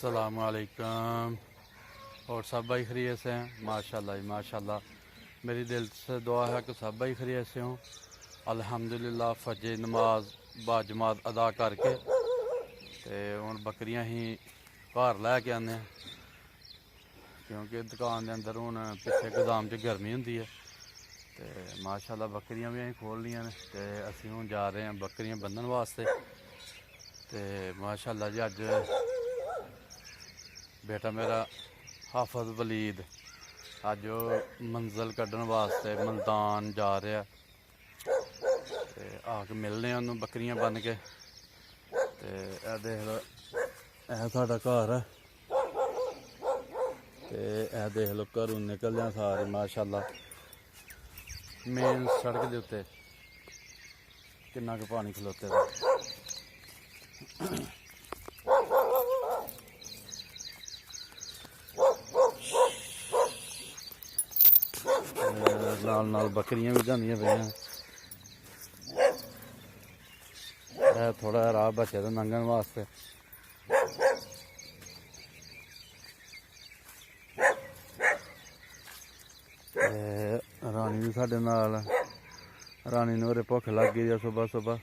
अस्सलामुअलैकुम। और सब भाई खैरियत से हैं? माशाल्लाह जी माशाल्लाह। मेरी दिल से दुआ है कि सब भाई खैरियत से हों। अल्हम्दुलिल्लाह फजर नमाज बाजमात अदा करके ते हुण बकरियां ही घर लैके आने, क्योंकि दुकान के अंदर हुण पिछे गोदाम च गर्मी हुंदी है। ते माशाल्लाह बकरियां भी असीं खोल लियां ने ते असीं हुण जा रहे हैं बकरियां बन्नण वास्ते। ते माशाल्लाह जी अज बेटा मेरा हाफिज वलीद अज मंजिल कड्ढण वास्ते मुल्तान जा रहा ते आके मिलने उन्होंने बकरियां बन के। ते देख लो साडा घर है ते देख लो घरों निकलदे सारे माशाल्लाह मेन सड़क के उत्ते किन्ना क पानी खलोते दा। नाल नाल बकरियां भी जांदियां पियां। थोड़ा राह बचे दा लंघण वास्ते। रानी भी साडे नाल, रानी नूं ओरे भुख लग गई है सुबह सुबह।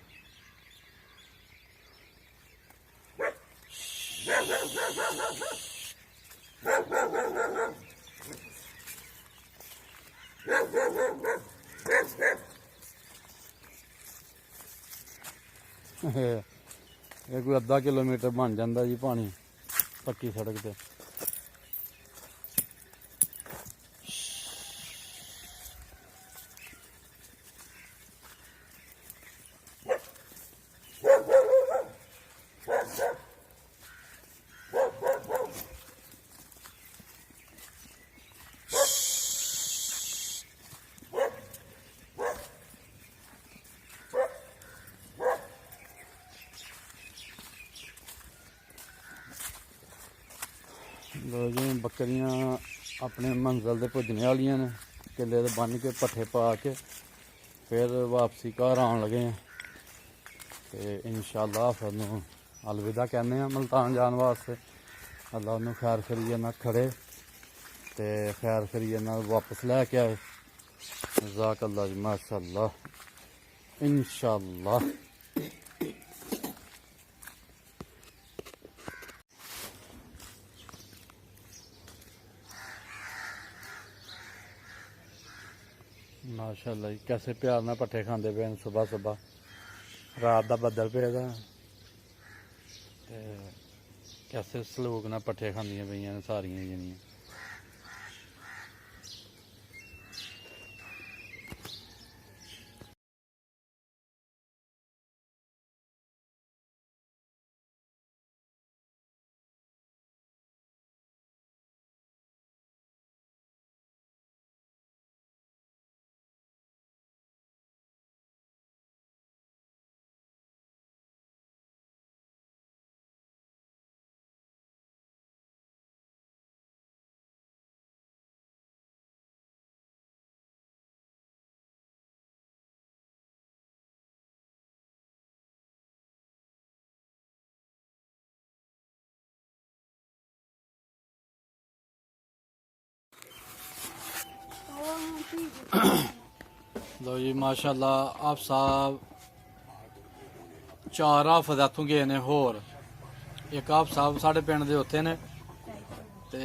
ये कोई अद्धा किलोमीटर बन जाता जी पानी पक्की सड़क से। लो जी बकरियां अपने मंजिल से पुजने वालियां ने। किले बन के पट्ठे पा के फिर वापसी घर आन लगे हैं। तो इंशाअल्लाह फिर अलविदा कहने मुल्तान जाने वास्ते। अल्लाह उन्होंने खैर करिए ना खड़े तो खैर करिए ना वापस लैके आए। जज़ाकल्लाह जी माशाअल्लाह इंशाअल्लाह। माशाअल्लाह जी कैसे प्यार ना पट्ठे खाते पे सुबह सुबह। रात का बदल पे कैसे सलूक ना पट्ठे खांदियां पे सारियां जनियां। लो जी माशाअल्लाह आप साहब 4 हाफिज इत्थों गए ने होर। एक आप साहब साढ़े पिंड दे उत्थे ने ते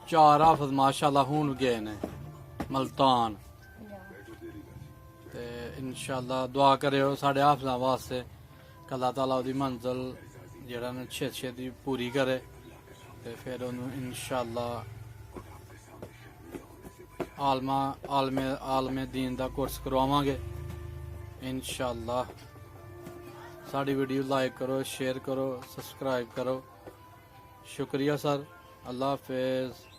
4 हाफिज माशाअल्लाह हुण गए ने मुल्तान। ते इंशाअल्लाह दुआ करियो साढ़े हाफिजां वास्ते कि अल्लाह ताला ओदी मंजिल जेह्ड़ा ने छेती पूरी करे। ते फिर उन्होंने इंशाअल्लाह आलमे दीन का कोर्स करवावांगे इंशाअल्लाह। साड़ी वीडियो लाइक करो, शेयर करो, सब्सक्राइब करो। शुक्रिया सर। अल्लाह हाफिज़।